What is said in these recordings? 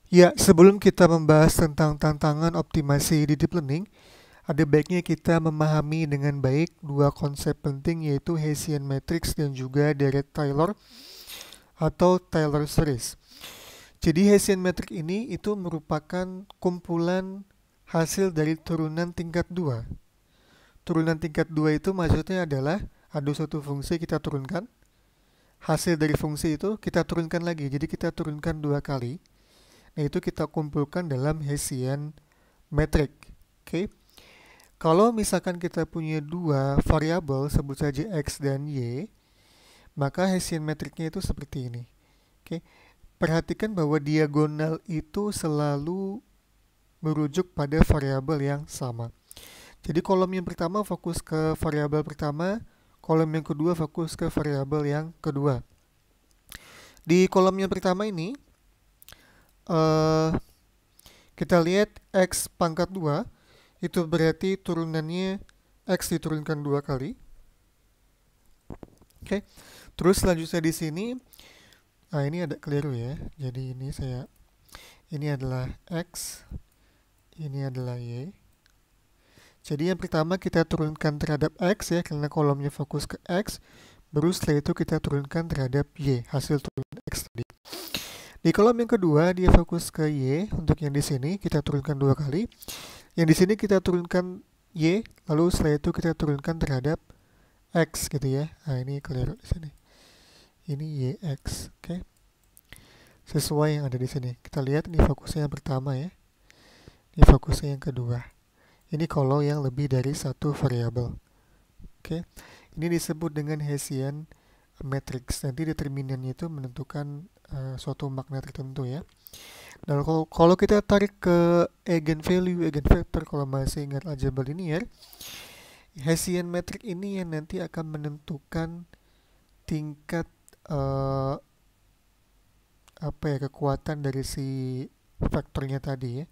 Ya, sebelum kita membahas tentang tantangan optimasi di deep learning, ada baiknya kita memahami dengan baik dua konsep penting yaitu Hessian matrix dan juga Dirac-Taylor atau Taylor series. Jadi Hessian matrix ini itu merupakan kumpulan hasil dari turunan tingkat 2. Turunan tingkat 2 itu maksudnya adalah ada suatu fungsi kita turunkan, hasil dari fungsi itu kita turunkan lagi. Jadi kita turunkan dua kali. Nah, itu kita kumpulkan dalam Hessian matrix. Oke. Kalau misalkan kita punya dua variabel, sebut saja X dan Y, maka Hessian matrixnya itu seperti ini. Oke. Perhatikan bahwa diagonal itu selalu merujuk pada variabel yang sama. Jadi kolom yang pertama fokus ke variabel pertama, kolom yang kedua fokus ke variabel yang kedua. Di kolom yang pertama ini, eh, kita lihat X pangkat 2, itu berarti turunannya X diturunkan dua kali. Oke. Terus selanjutnya di sini, nah ini ada keliru ya. Jadi ini adalah X, ini adalah Y. Jadi yang pertama kita turunkan terhadap X ya, karena kolomnya fokus ke X. Baru setelah itu kita turunkan terhadap Y, hasil turunan X tadi. Di kolom yang kedua dia fokus ke Y, untuk yang di sini kita turunkan dua kali. Yang di sini kita turunkan Y, lalu setelah itu kita turunkan terhadap X gitu ya. Nah ini keliru di sini. Ini YX, oke. Sesuai yang ada di sini. Kita lihat ini fokusnya yang pertama ya. Ini fokusnya yang kedua. Ini kalau yang lebih dari satu variabel. Oke. Ini disebut dengan Hessian matrix. Nanti determinannya itu menentukan suatu makna tertentu ya. Dan kalau kita tarik ke eigenvalue, eigenvector, kalau masih ingat aljabar linear, Hessian matrix ini yang nanti akan menentukan tingkat eh, apa ya, kekuatan dari si vektornya tadi ya.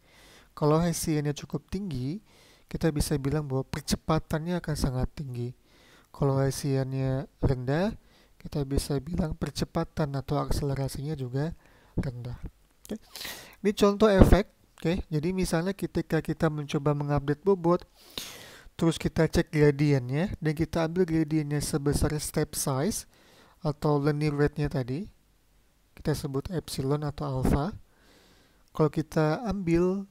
Kalau Hessiannya cukup tinggi, kita bisa bilang bahwa percepatannya akan sangat tinggi. Kalau Hessiannya rendah, kita bisa bilang percepatan atau akselerasinya juga rendah. Oke. Ini contoh efek. Oke, jadi misalnya ketika kita mencoba mengupdate bobot, terus kita cek gradiennya, dan kita ambil gradiennya sebesar step size atau linear rate-nya tadi, kita sebut epsilon atau alpha. Kalau kita ambil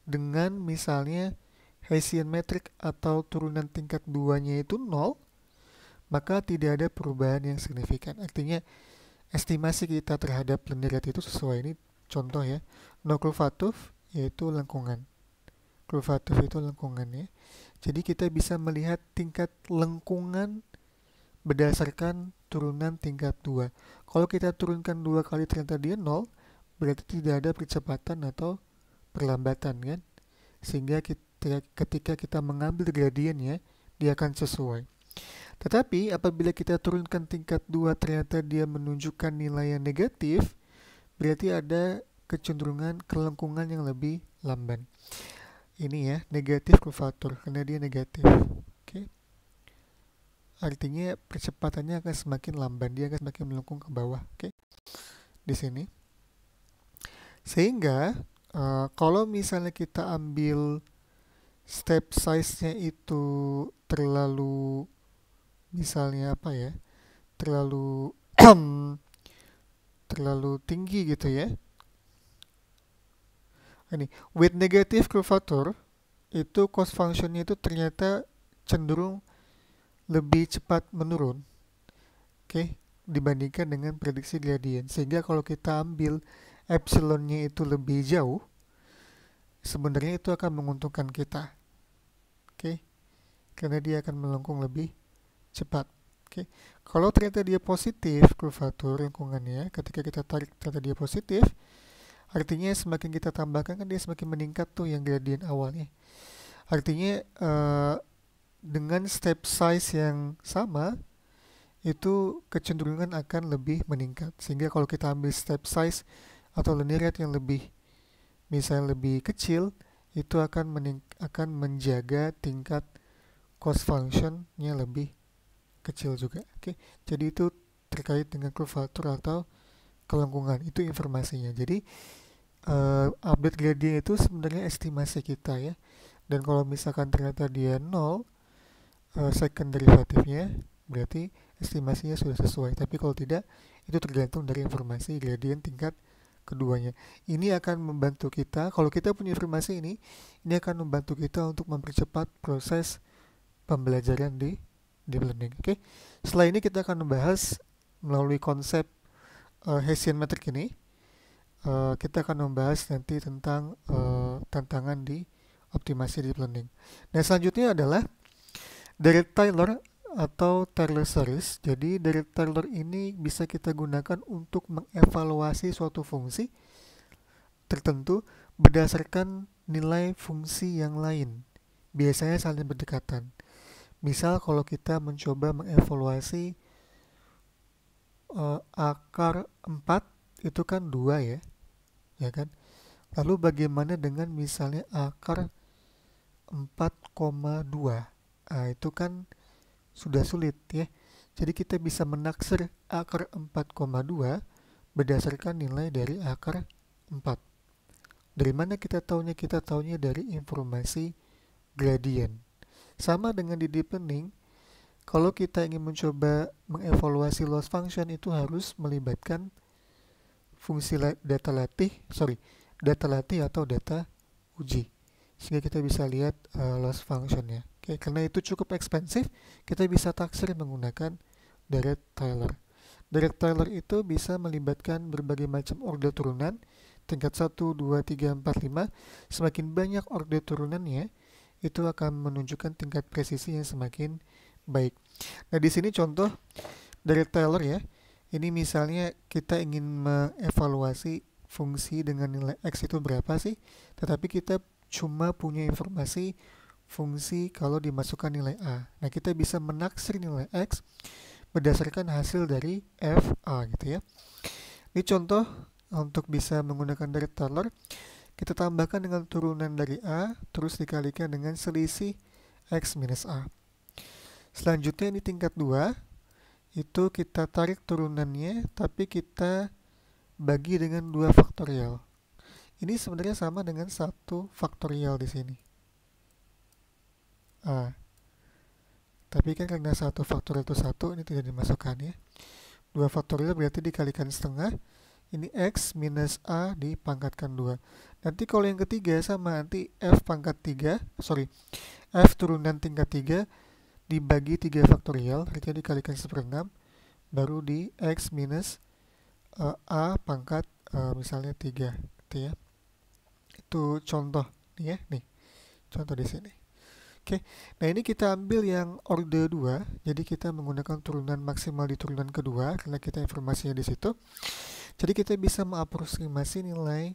dengan misalnya Hessian matrix atau turunan tingkat 2-nya itu 0, maka tidak ada perubahan yang signifikan. Artinya estimasi kita terhadap linear rate itu sesuai. Ini contoh ya. No curvature yaitu lengkungan. Curvature itu lengkungan ya. Jadi kita bisa melihat tingkat lengkungan berdasarkan turunan tingkat 2. Kalau kita turunkan dua kali ternyata dia 0, berarti tidak ada percepatan atau perlambatan kan. Sehingga ketika kita mengambil gradiennya, dia akan sesuai. Tetapi apabila kita turunkan tingkat 2 ternyata dia menunjukkan nilai yang negatif, berarti ada kecenderungan kelengkungan yang lebih lamban. Ini ya, negatif curvature karena dia negatif. Oke. Artinya percepatannya akan semakin lamban, dia akan semakin melengkung ke bawah. Oke. Di sini. Sehingga kalau misalnya kita ambil step size-nya itu terlalu, misalnya apa ya, terlalu terlalu tinggi gitu ya. Ini with negative curvature itu cost functionnya itu ternyata cenderung lebih cepat menurun, oke, dibandingkan dengan prediksi gradient. Sehingga kalau kita ambil epsilonnya itu lebih jauh, sebenarnya itu akan menguntungkan kita, oke, karena dia akan melengkung lebih cepat. Oke, kalau ternyata dia positif curvature lengkungannya, ketika kita tarik ternyata dia positif, artinya semakin kita tambahkan kan dia semakin meningkat tuh yang gradient awalnya. Artinya dengan step size yang sama itu kecenderungan akan lebih meningkat. Sehingga kalau kita ambil step size atau linear rate yang lebih misalnya lebih kecil, itu akan menjaga tingkat cost functionnya lebih kecil juga. Oke, jadi itu terkait dengan curvature atau kelengkungan, itu informasinya. Jadi update gradient itu sebenarnya estimasi kita ya. Dan kalau misalkan ternyata dia 0 second derivatifnya, berarti estimasinya sudah sesuai. Tapi kalau tidak, itu tergantung dari informasi gradient tingkat keduanya. Ini akan membantu kita, kalau kita punya informasi ini akan membantu kita untuk mempercepat proses pembelajaran di deep learning. Oke. Setelah ini kita akan membahas melalui konsep Hessian metric ini. Kita akan membahas nanti tentang tantangan di optimasi deep learning. Nah, selanjutnya adalah Dirac-Taylor atau Taylor series. Jadi Dirac-Taylor ini bisa kita gunakan untuk mengevaluasi suatu fungsi tertentu berdasarkan nilai fungsi yang lain. Biasanya saling berdekatan. Misal kalau kita mencoba mengevaluasi akar 4 itu kan 2 ya kan? Lalu bagaimana dengan misalnya akar 4,2? Nah, itu kan sudah sulit ya. Jadi kita bisa menaksir akar 4,2 berdasarkan nilai dari akar 4. Dari mana kita tahunya? Kita tahunya dari informasi gradient. Sama dengan di deep learning, kalau kita ingin mencoba mengevaluasi loss function itu harus melibatkan fungsi data latih atau data uji. Sehingga kita bisa lihat loss functionnya. Oke, karena itu cukup ekspensif, kita bisa taksir menggunakan Dirac-Taylor. Dirac-Taylor itu bisa melibatkan berbagai macam order turunan, tingkat 1, 2, 3, 4, 5. Semakin banyak order turunannya, itu akan menunjukkan tingkat presisi yang semakin baik. Nah, di sini contoh Dirac-Taylor ya. Ini misalnya kita ingin mengevaluasi fungsi dengan nilai X itu berapa sih, tetapi kita cuma punya informasi fungsi kalau dimasukkan nilai A. Nah, kita bisa menaksir nilai X berdasarkan hasil dari FA gitu ya. Ini contoh untuk bisa menggunakan Dirac-Taylor. Kita tambahkan dengan turunan dari A, terus dikalikan dengan selisih X minus A. Selanjutnya ini tingkat 2, itu kita tarik turunannya, tapi kita bagi dengan 2 faktorial. Ini sebenarnya sama dengan 1 faktorial di sini. Tapi kan karena 1 faktorial itu 1, ini tidak dimasukkan ya. 2 faktorial berarti dikalikan setengah. Ini X minus A dipangkatkan 2. Nanti kalau yang ketiga sama, nanti F turunan tingkat 3 dibagi 3 faktorial, artinya dikalikan 1/6, baru di X minus A pangkat misalnya 3 gitu ya. Itu contoh nih ya, nih contoh di sini. Oke, nah ini kita ambil yang order 2, jadi kita menggunakan turunan maksimal di turunan kedua karena kita informasinya di situ. Jadi kita bisa mengaproksimasi nilai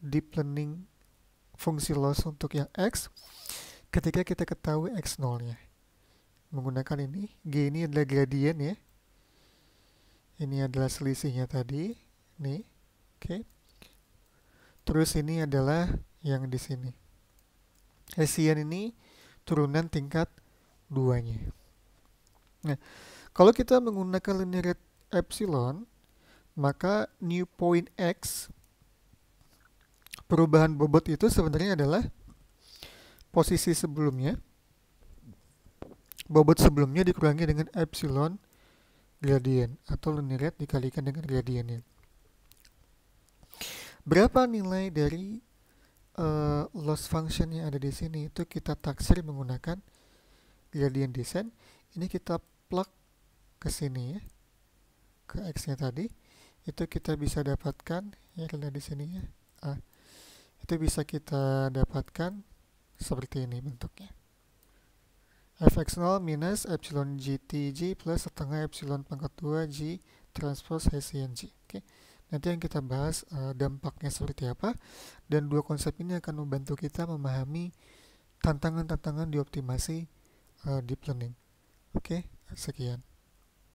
deep learning fungsi loss untuk yang X ketika kita ketahui X0-nya. Menggunakan ini, G ini adalah gradient ya. Ini adalah selisihnya tadi, nih, oke. Terus ini adalah yang di sini. Hessian ini turunan tingkat 2-nya. Nah, kalau kita menggunakan linear rate epsilon, maka new point X, perubahan bobot itu sebenarnya adalah posisi sebelumnya. Bobot sebelumnya dikurangi dengan epsilon gradient atau linear rate dikalikan dengan gradientnya. Berapa nilai dari loss function yang ada di sini itu kita taksir menggunakan gradient descent. Ini kita plug ke sini ya, ke X-nya tadi. Itu kita bisa dapatkan ya, lihat di sini ya. Itu bisa kita dapatkan seperti ini bentuknya. Fx0 minus epsilon GTG plus setengah epsilon pangkat 2 G transpose Hessian G. Oke. Nanti yang kita bahas dampaknya seperti apa, dan dua konsep ini akan membantu kita memahami tantangan-tantangan di optimasi deep learning. Oke, sekian.